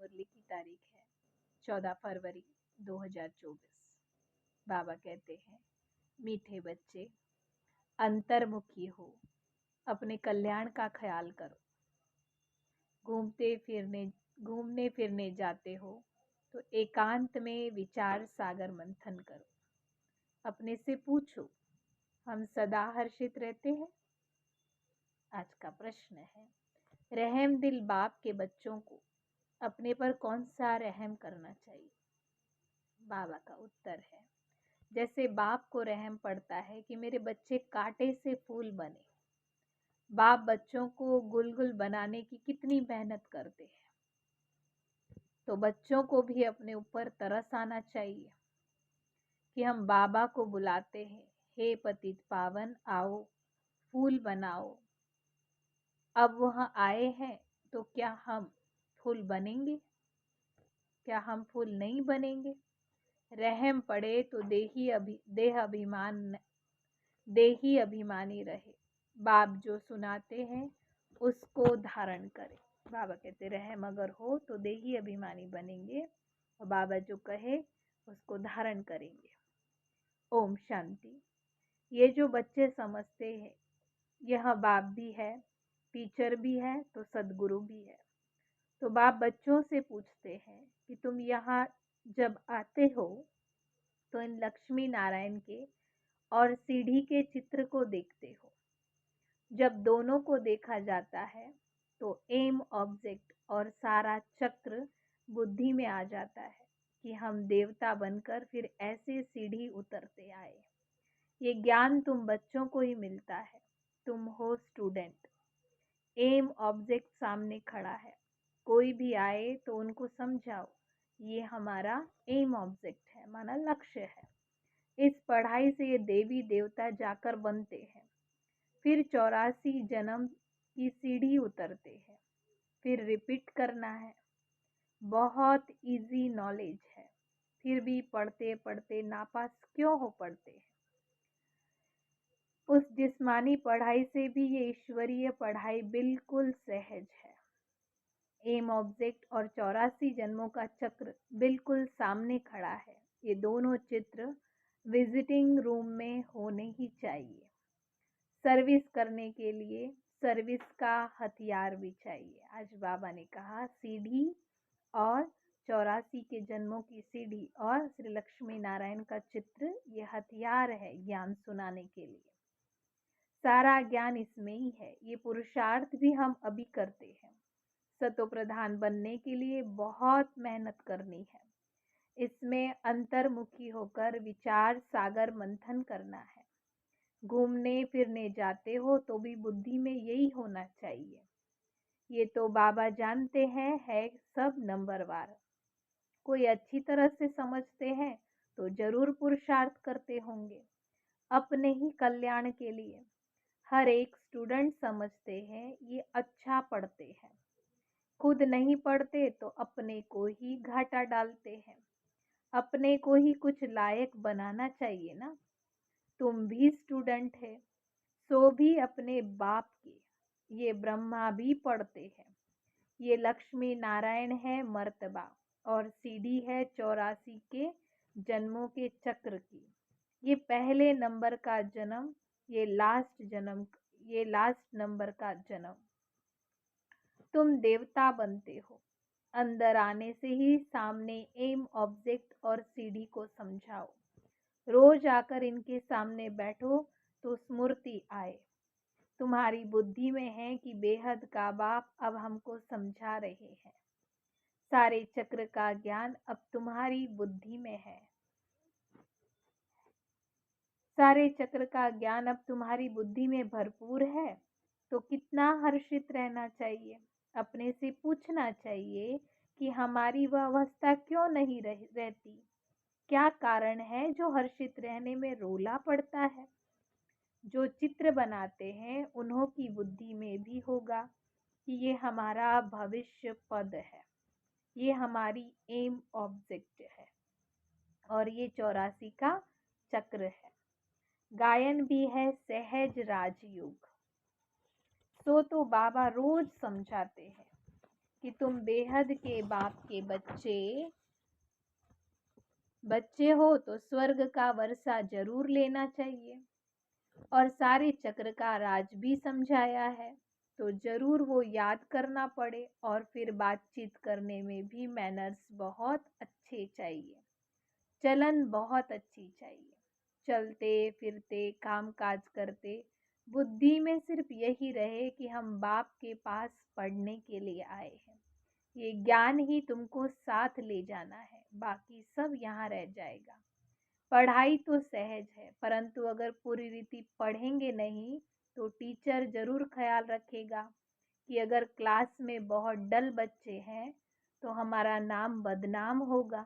मुरली की तारीख है 14 फरवरी 2024। बाबा कहते हैं, मीठे बच्चे, अंतर्मुखी हो, अपने कल्याण का ख्याल करो। घूमने फिरने जाते हो तो एकांत में विचार सागर मंथन करो। अपने से पूछो, हम सदा हर्षित रहते हैं? आज का प्रश्न है, रहम दिल बाप के बच्चों को अपने पर कौन सा रहम करना चाहिए? बाबा का उत्तर है, जैसे बाप को रहम पड़ता है कि मेरे बच्चे कांटे से फूल बने। बाप बच्चों को गुलगुल बनाने की कितनी मेहनत करते हैं, तो बच्चों को भी अपने ऊपर तरस आना चाहिए कि हम बाबा को बुलाते हैं, हे पतित पावन आओ, फूल बनाओ। अब वह आए हैं तो क्या हम फूल बनेंगे? क्या हम फूल नहीं बनेंगे? रहम पड़े तो देही अभिमानी रहे। बाप जो सुनाते हैं उसको धारण करें। बाबा कहते, रहम अगर हो तो देही अभिमानी बनेंगे और बाबा जो कहे उसको धारण करेंगे। ओम शांति। ये जो बच्चे समझते हैं, यह बाप भी है, टीचर भी है तो सदगुरु भी है। तो बाप बच्चों से पूछते हैं कि तुम यहाँ जब आते हो तो इन लक्ष्मी नारायण के और सीढ़ी के चित्र को देखते हो। जब दोनों को देखा जाता है तो एम ऑब्जेक्ट और सारा चक्र बुद्धि में आ जाता है कि हम देवता बनकर फिर ऐसे सीढ़ी उतरते आए। ये ज्ञान तुम बच्चों को ही मिलता है। तुम हो स्टूडेंट। एम ऑब्जेक्ट सामने खड़ा है, कोई भी आए तो उनको समझाओ, ये हमारा एम ऑब्जेक्ट है, हमारा लक्ष्य है। इस पढ़ाई से ये देवी देवता जाकर बनते हैं, फिर 84 जन्म की सीढ़ी उतरते हैं, फिर रिपीट करना है। बहुत इजी नॉलेज है, फिर भी पढ़ते पढ़ते नापास क्यों हो पढ़ते हैं? उस जिस्मानी पढ़ाई से भी ये ईश्वरीय पढ़ाई बिल्कुल सहज है। एम ऑब्जेक्ट और 84 जन्मों का चक्र बिल्कुल सामने खड़ा है। ये दोनों चित्र विजिटिंग रूम में होने ही चाहिए। सर्विस करने के लिए सर्विस का हथियार भी चाहिए। आज बाबा ने कहा, सीढ़ी और 84 के जन्मों की सीढ़ी और श्री लक्ष्मी नारायण का चित्र, ये हथियार है ज्ञान सुनाने के लिए। सारा ज्ञान इसमें ही है। ये पुरुषार्थ भी हम अभी करते हैं। सतो प्रधान बनने के लिए बहुत मेहनत करनी है। इसमें अंतर्मुखी होकर विचार सागर मंथन करना है। घूमने फिरने जाते हो तो भी बुद्धि में यही होना चाहिए। ये तो बाबा जानते हैं है सब नंबरवार। कोई अच्छी तरह से समझते हैं तो जरूर पुरुषार्थ करते होंगे अपने ही कल्याण के लिए। हर एक स्टूडेंट समझते हैं ये अच्छा पढ़ते हैं, खुद नहीं पढ़ते तो अपने को ही घाटा डालते हैं। अपने को ही कुछ लायक बनाना चाहिए ना। तुम भी स्टूडेंट है, सो भी अपने बाप के। ये ब्रह्मा भी पढ़ते हैं। ये लक्ष्मी नारायण है मर्तबा और सीढ़ी है 84 के जन्मों के चक्र की। ये पहले नंबर का जन्म, ये लास्ट नंबर का जन्म। तुम देवता बनते हो। अंदर आने से ही सामने एम ऑब्जेक्ट और सीढ़ी को समझाओ। रोज आकर इनके सामने बैठो तो स्मृति आए। तुम्हारी बुद्धि में है कि बेहद का बाप अब हमको समझा रहे हैं। सारे चक्र का ज्ञान अब तुम्हारी बुद्धि में है। सारे चक्र का ज्ञान अब तुम्हारी बुद्धि में भरपूर है तो कितना हर्षित रहना चाहिए। अपने से पूछना चाहिए कि हमारी वह अवस्था क्यों नहीं रहती। क्या कारण है जो हर्षित रहने में रोला पड़ता है? जो चित्र बनाते हैं उन्हों की बुद्धि में भी होगा कि ये हमारा भविष्य पद है, ये हमारी एम ऑब्जेक्ट है और ये 84 का चक्र है। गायन भी है सहज राजयोग। तो बाबा रोज समझाते हैं कि तुम बेहद के बाप के बच्चे हो तो स्वर्ग का वर्षा जरूर लेना चाहिए। और सारे चक्र का राज भी समझाया है, तो जरूर वो याद करना पड़े। और फिर बातचीत करने में भी मैनर्स बहुत अच्छे चाहिए, चलन बहुत अच्छी चाहिए। चलते फिरते काम काज करते बुद्धि में सिर्फ यही रहे कि हम बाप के पास पढ़ने के लिए आए हैं। ये ज्ञान ही तुमको साथ ले जाना है, बाकी सब यहाँ रह जाएगा। पढ़ाई तो सहज है, परंतु अगर पूरी रीति पढ़ेंगे नहीं तो टीचर जरूर ख्याल रखेगा कि अगर क्लास में बहुत डल बच्चे हैं तो हमारा नाम बदनाम होगा,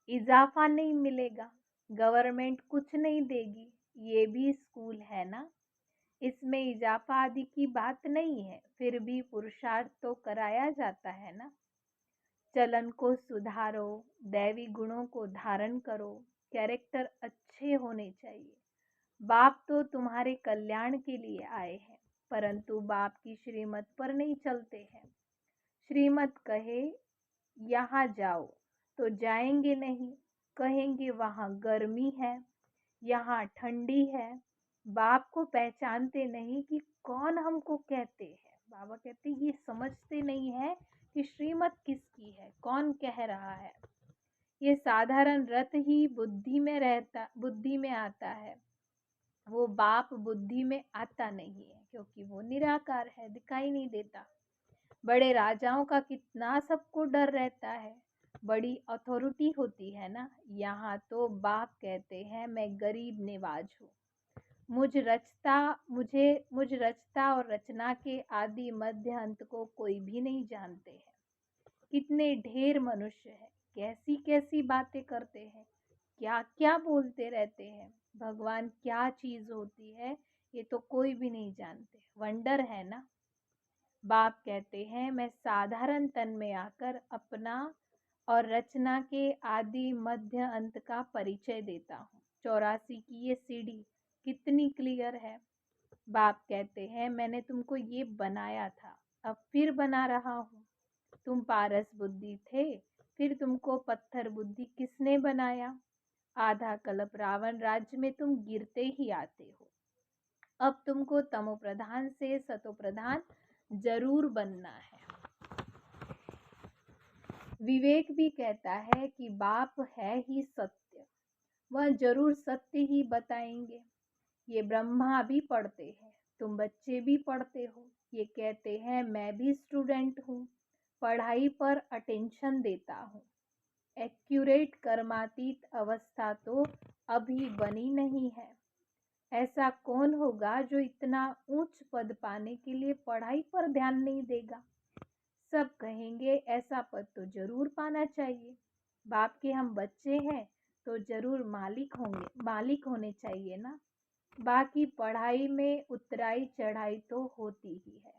इजाफा नहीं मिलेगा, गवर्नमेंट कुछ नहीं देगी। ये भी स्कूल है ना, इसमें इजाफा आदि की बात नहीं है, फिर भी पुरुषार्थ तो कराया जाता है ना। चलन को सुधारो, दैवी गुणों को धारण करो, कैरेक्टर अच्छे होने चाहिए। बाप तो तुम्हारे कल्याण के लिए आए हैं, परंतु बाप की श्रीमत पर नहीं चलते हैं। श्रीमत कहे यहाँ जाओ तो जाएंगे नहीं, कहेंगे वहाँ गर्मी है, यहाँ ठंडी है। बाप को पहचानते नहीं कि कौन हमको कहते हैं। बाबा कहते ये समझते नहीं है कि श्रीमत किसकी है, कौन कह रहा है। ये साधारण रथ ही बुद्धि में आता है, वो बाप बुद्धि में आता नहीं है, क्योंकि वो निराकार है, दिखाई नहीं देता। बड़े राजाओं का कितना सबको डर रहता है, बड़ी अथॉरिटी होती है ना। यहाँ तो बाप कहते हैं मैं गरीब निवाज हूँ, मुझ रचता और रचना के आदि मध्य अंत को कोई भी नहीं जानते हैं। कितने ढेर मनुष्य हैं, कैसी कैसी बातें करते हैं, क्या क्या बोलते रहते हैं। भगवान क्या चीज होती है ये तो कोई भी नहीं जानते, वंडर है ना। बाप कहते हैं मैं साधारण तन में आकर अपना और रचना के आदि मध्य अंत का परिचय देता हूँ। 84 की ये सीढ़ी कितनी क्लियर है। बाप कहते हैं मैंने तुमको ये बनाया था, अब फिर बना रहा हूँ। तुम पारस बुद्धि थे, फिर तुमको पत्थर बुद्धि किसने बनाया। आधा कल्प रावण राज्य में तुम गिरते ही आते हो, अब तुमको तमो प्रधान से सतो प्रधान जरूर बनना है। विवेक भी कहता है कि बाप है ही सत्य, वह जरूर सत्य ही बताएंगे। ये ब्रह्मा भी पढ़ते हैं, तुम बच्चे भी पढ़ते हो। ये कहते हैं मैं भी स्टूडेंट हूँ, पढ़ाई पर अटेंशन देता हूँ। एक्यूरेट कर्मातीत अवस्था तो अभी बनी नहीं है। ऐसा कौन होगा जो इतना ऊंच पद पाने के लिए पढ़ाई पर ध्यान नहीं देगा। सब कहेंगे ऐसा पद तो जरूर पाना चाहिए। बाप के हम बच्चे हैं तो जरूर मालिक होने चाहिए ना। बाकी पढ़ाई में उतराई चढ़ाई तो होती ही है।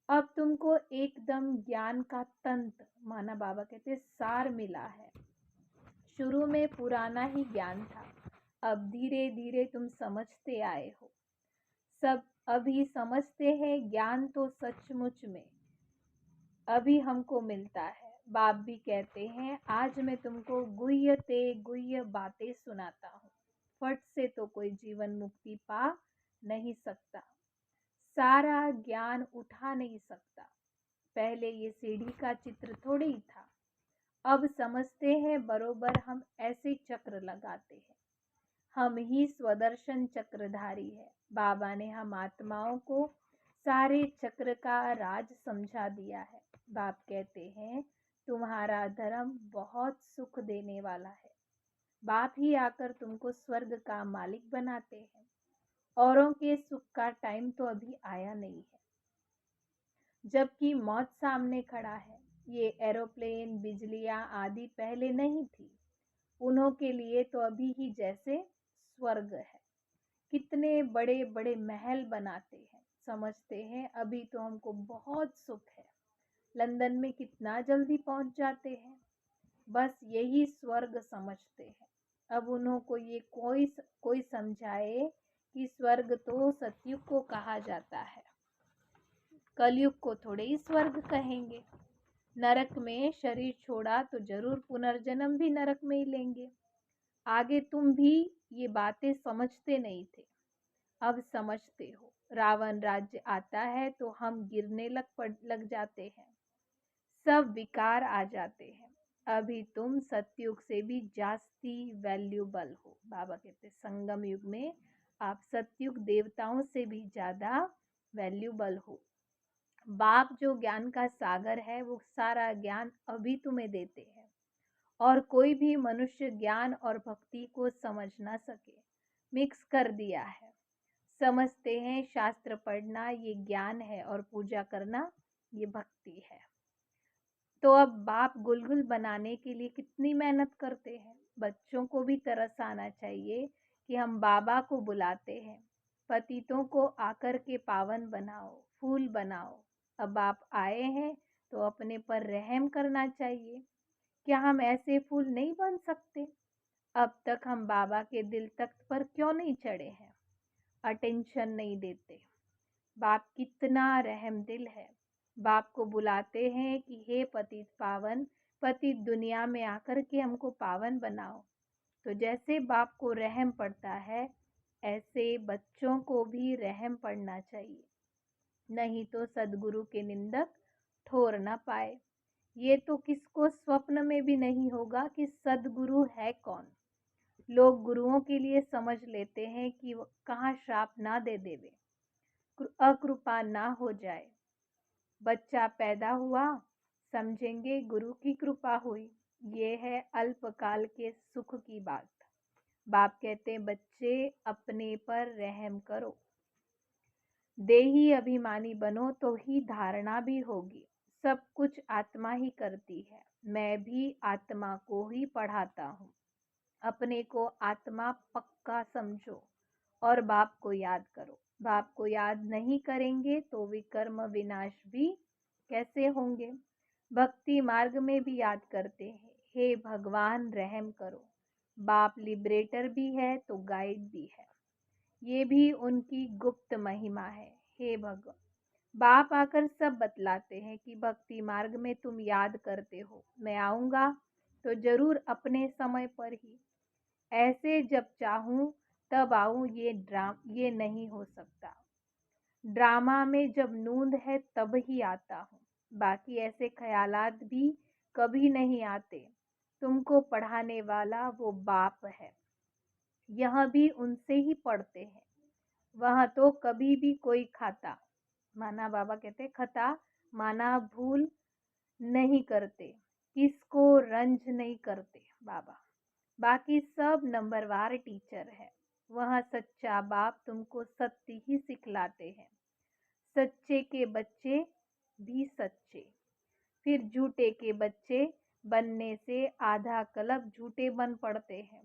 अब तुमको एकदम ज्ञान का तंत्र, माना बाबा कहते सार मिला है। शुरू में पुराना ही ज्ञान था, अब धीरे धीरे तुम समझते आए हो। सब अभी समझते हैं ज्ञान तो सचमुच में अभी हमको मिलता है। बाप भी कहते हैं आज मैं तुमको गुह्य बातें सुनाता हूँ। फट से तो कोई जीवन मुक्ति पा नहीं सकता, सारा ज्ञान उठा नहीं सकता। पहले ये सीढ़ी का चित्र थोड़ी ही था, अब समझते हैं बरोबर हम ऐसे चक्र लगाते हैं। हम ही स्वदर्शन चक्रधारी है। बाबा ने हम आत्माओं को सारे चक्र का राज समझा दिया है। बाप कहते हैं तुम्हारा धर्म बहुत सुख देने वाला है। बाप ही आकर तुमको स्वर्ग का मालिक बनाते हैं। औरों के सुख का टाइम तो अभी आया नहीं है, जबकि मौत सामने खड़ा है। ये एरोप्लेन बिजलियां आदि पहले नहीं थी, उन्हों के लिए तो अभी ही जैसे स्वर्ग है। कितने बड़े बड़े महल बनाते हैं, समझते हैं अभी तो हमको बहुत सुख है। लंदन में कितना जल्दी पहुंच जाते हैं, बस यही स्वर्ग समझते हैं। अब उन्हों को ये कोई समझाए कि स्वर्ग तो सतयुग को कहा जाता है। कलयुग को थोड़े ही स्वर्ग कहेंगे। नरक में शरीर छोड़ा तो जरूर पुनर्जन्म भी नरक में ही लेंगे। आगे तुम भी ये बातें समझते नहीं थे, अब समझते हो। रावण राज्य आता है तो हम गिरने लग जाते हैं, सब विकार आ जाते हैं। अभी तुम सतयुग से भी जास्ती वैल्यूबल हो। बाबा कहते संगम युग में आप सतयुग देवताओं से भी ज्यादा वैल्यूबल हो। बाप जो ज्ञान का सागर है वो सारा ज्ञान अभी तुम्हें देते हैं, और कोई भी मनुष्य ज्ञान और भक्ति को समझ ना सके, मिक्स कर दिया है। समझते हैं शास्त्र पढ़ना ये ज्ञान है और पूजा करना ये भक्ति है। तो अब बाप गुलगुल बनाने के लिए कितनी मेहनत करते हैं। बच्चों को भी तरस आना चाहिए कि हम बाबा को बुलाते हैं, पतितों को आकर के पावन बनाओ, फूल बनाओ। अब आप आए हैं तो अपने पर रहम करना चाहिए। क्या हम ऐसे फूल नहीं बन सकते? अब तक हम बाबा के दिल तख्त पर क्यों नहीं चढ़े हैं? अटेंशन नहीं देते। बाप कितना रहम दिल है। बाप को बुलाते हैं कि हे पतित पावन, पतित दुनिया में आकर के हमको पावन बनाओ। तो जैसे बाप को रहम पड़ता है, ऐसे बच्चों को भी रहम पड़ना चाहिए, नहीं तो सदगुरु के निंदक ठोर न पाए। ये तो किसको स्वप्न में भी नहीं होगा कि सदगुरु है कौन। लोग गुरुओं के लिए समझ लेते हैं कि कहाँ श्राप ना दे देवे, अकृपा ना हो जाए। बच्चा पैदा हुआ, समझेंगे गुरु की कृपा हुई। ये है अल्पकाल के सुख की बात। बाप कहते हैं बच्चे अपने पर रहम करो। देही अभिमानी बनो तो ही धारणा भी होगी। सब कुछ आत्मा ही करती है। मैं भी आत्मा को ही पढ़ाता हूँ। अपने को आत्मा पक्का समझो और बाप को याद करो। बाप को याद नहीं करेंगे तो विकर्म विनाश भी कैसे होंगे। भक्ति मार्ग में भी याद करते हैं, हे भगवान रहम करो। बाप लिबरेटर भी है तो गाइड भी है, ये भी उनकी गुप्त महिमा है। हे भगवान, बाप आकर सब बतलाते हैं कि भक्ति मार्ग में तुम याद करते हो, मैं आऊंगा तो जरूर अपने समय पर ही। ऐसे जब चाहूं तब आऊं, ये नहीं हो सकता। ड्रामा में जब नूंद है तब ही आता हूँ, बाकी ऐसे ख्यालात भी कभी नहीं आते। तुमको पढ़ाने वाला वो बाप है, यह भी उनसे ही पढ़ते हैं। वह तो कभी भी कोई खाता माना, बाबा कहते खता माना भूल नहीं करते, किसको रंज नहीं करते बाबा। बाकी सब नंबरवार टीचर है। वह सच्चा बाप तुमको सत्य ही सिखलाते हैं। सच्चे के बच्चे भी सच्चे, फिर झूठे के बच्चे बनने से आधा कल्प झूठे बन पड़ते हैं।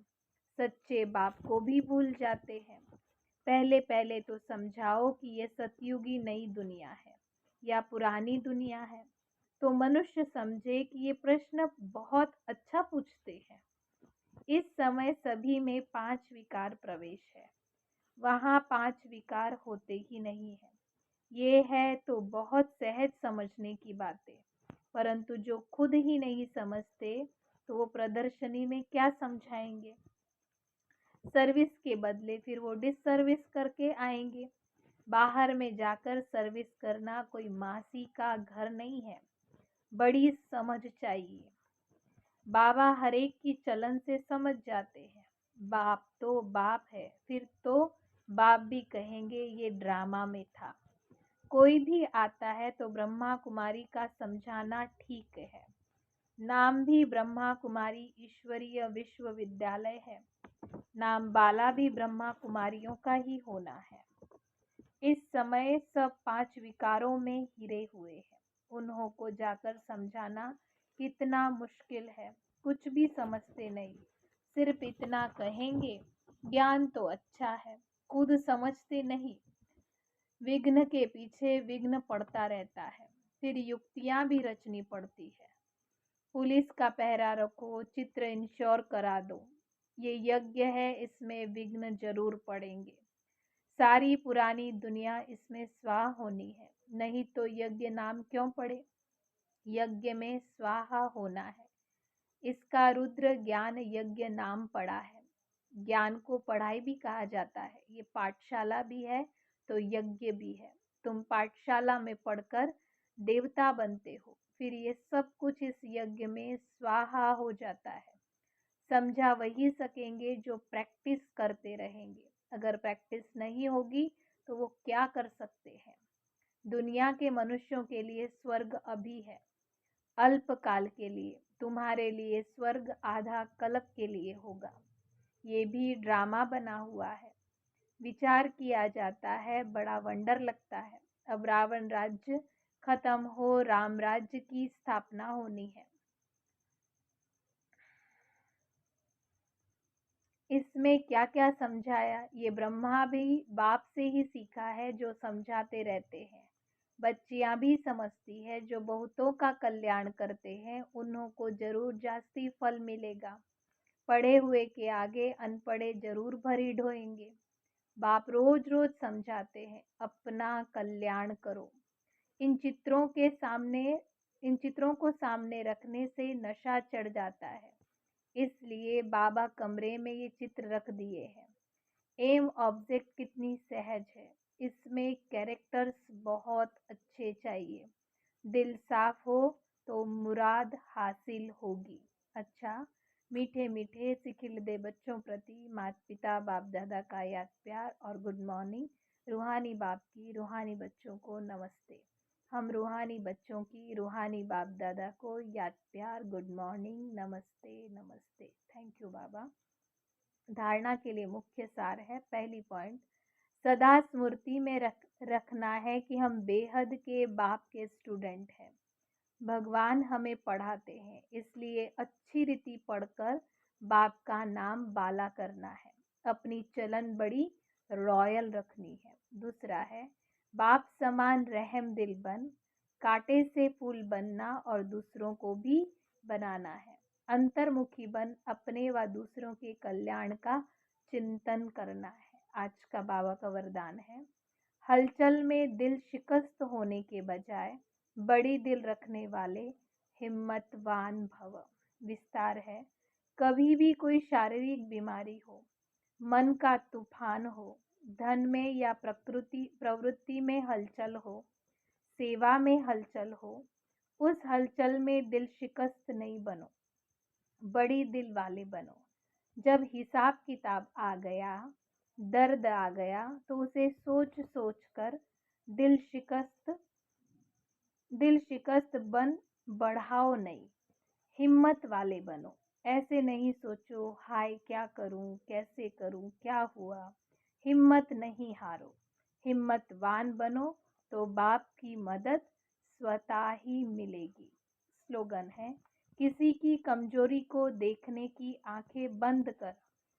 सच्चे बाप को भी भूल जाते हैं। पहले पहले तो समझाओ कि ये सतयुगी नई दुनिया है या पुरानी दुनिया है, तो मनुष्य समझे कि ये प्रश्न बहुत अच्छा पूछते हैं। इस समय सभी में 5 विकार प्रवेश है, वहाँ 5 विकार होते ही नहीं है। ये है तो बहुत सहज समझने की बातें, परंतु जो खुद ही नहीं समझते तो वो प्रदर्शनी में क्या समझाएंगे। सर्विस के बदले फिर वो डिससर्विस करके आएंगे। बाहर में जाकर सर्विस करना कोई मासी का घर नहीं है, बड़ी समझ चाहिए। बाबा हरेक की चलन से समझ जाते हैं। बाप तो बाप है, फिर तो बाप भी कहेंगे ये ड्रामा में था। कोई भी आता है तो ब्रह्मा कुमारी का समझाना ठीक है। नाम भी ब्रह्मा कुमारी ईश्वरीय विश्वविद्यालय है, नाम बाला भी ब्रह्मा कुमारियों का ही होना है। इस समय सब 5 विकारों में हिरे हुए हैं। उन्हों को जाकर समझाना कितना मुश्किल है, कुछ भी समझते नहीं। सिर्फ इतना कहेंगे ज्ञान तो अच्छा है, खुद समझते नहीं। विघ्न के पीछे विघ्न पड़ता रहता है, फिर युक्तियां भी रचनी पड़ती है। पुलिस का पहरा रखो, चित्र इंश्योर करा दो, ये यज्ञ है, इसमें विघ्न जरूर पड़ेंगे। सारी पुरानी दुनिया इसमें स्वाह होनी है। नहीं तो यज्ञ नाम क्यों पड़े? यज्ञ में स्वाहा होना है, इसका रुद्र ज्ञान यज्ञ नाम पड़ा है। ज्ञान को पढ़ाई भी कहा जाता है, ये पाठशाला भी है तो यज्ञ भी है। तुम पाठशाला में पढ़कर देवता बनते हो, फिर ये सब कुछ इस यज्ञ में स्वाहा हो जाता है। समझा वही सकेंगे जो प्रैक्टिस करते रहेंगे, अगर प्रैक्टिस नहीं होगी तो वो क्या कर सकते हैं। दुनिया के मनुष्यों के लिए स्वर्ग अभी है, अल्पकाल के लिए। तुम्हारे लिए स्वर्ग आधा कल्प के लिए होगा। ये भी ड्रामा बना हुआ है, विचार किया जाता है, बड़ा वंडर लगता है। अब रावण राज्य खत्म हो, राम राज्य की स्थापना होनी है। इसमें क्या क्या समझाया? ये ब्रह्मा भी बाप से ही सीखा है जो समझाते रहते हैं। बच्चियां भी समझती है, जो बहुतों का कल्याण करते हैं उन्हों को जरूर जास्ती फल मिलेगा। पढ़े हुए के आगे अनपढ़े जरूर भरी ढोएंगे। बाप रोज रोज समझाते हैं, अपना कल्याण करो। इन चित्रों के सामने इन चित्रों को सामने रखने से नशा चढ़ जाता है, इसलिए बाबा कमरे में ये चित्र रख दिए हैं। एम ऑब्जेक्ट कितनी सहज है, इसमें कैरेक्टर्स बहुत अच्छे चाहिए। दिल साफ हो तो मुराद हासिल होगी। अच्छा, मीठे मीठे सिखिलदे बच्चों प्रति माता पिता बाप दादा का याद प्यार और गुड मॉर्निंग। रूहानी बाप की रूहानी बच्चों को नमस्ते। हम रूहानी बच्चों की रूहानी बाप दादा को याद प्यार, गुड मॉर्निंग, नमस्ते नमस्ते। थैंक यू बाबा। धारणा के लिए मुख्य सार है, पहली पॉइंट, सदा स्मृति में रखना है कि हम बेहद के बाप के स्टूडेंट हैं। भगवान हमें पढ़ाते हैं, इसलिए अच्छी रीति पढ़कर बाप का नाम बाला करना है। अपनी चलन बड़ी रॉयल रखनी है। दूसरा है, बाप समान रहम दिल बन, कांटे से फूल बनना और दूसरों को भी बनाना है। अंतर्मुखी बन अपने व दूसरों के कल्याण का चिंतन करना है। आज का बाबा का वरदान है, हलचल में दिल शिकस्त होने के बजाय बड़ी दिल रखने वाले हिम्मतवान भव। विस्तार है, कभी भी कोई शारीरिक बीमारी हो, मन का तूफान हो, धन में या प्रवृत्ति में हलचल हो, सेवा में हलचल हो, उस हलचल में दिल शिकस्त नहीं बनो, बड़ी दिल वाले बनो। जब हिसाब किताब आ गया, दर्द आ गया, तो उसे सोच सोच कर दिल शिकस्त बन बढ़ाओ नहीं, हिम्मत वाले बनो। ऐसे नहीं सोचो हाय क्या करूं, कैसे करूं, क्या हुआ। हिम्मत नहीं हारो, हिम्मतवान बनो तो बाप की मदद स्वतः ही मिलेगी। स्लोगन है, किसी की कमजोरी को देखने की आंखें बंद कर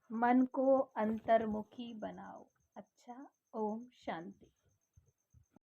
मन को अंतर्मुखी बनाओ। अच्छा, ओम शांति।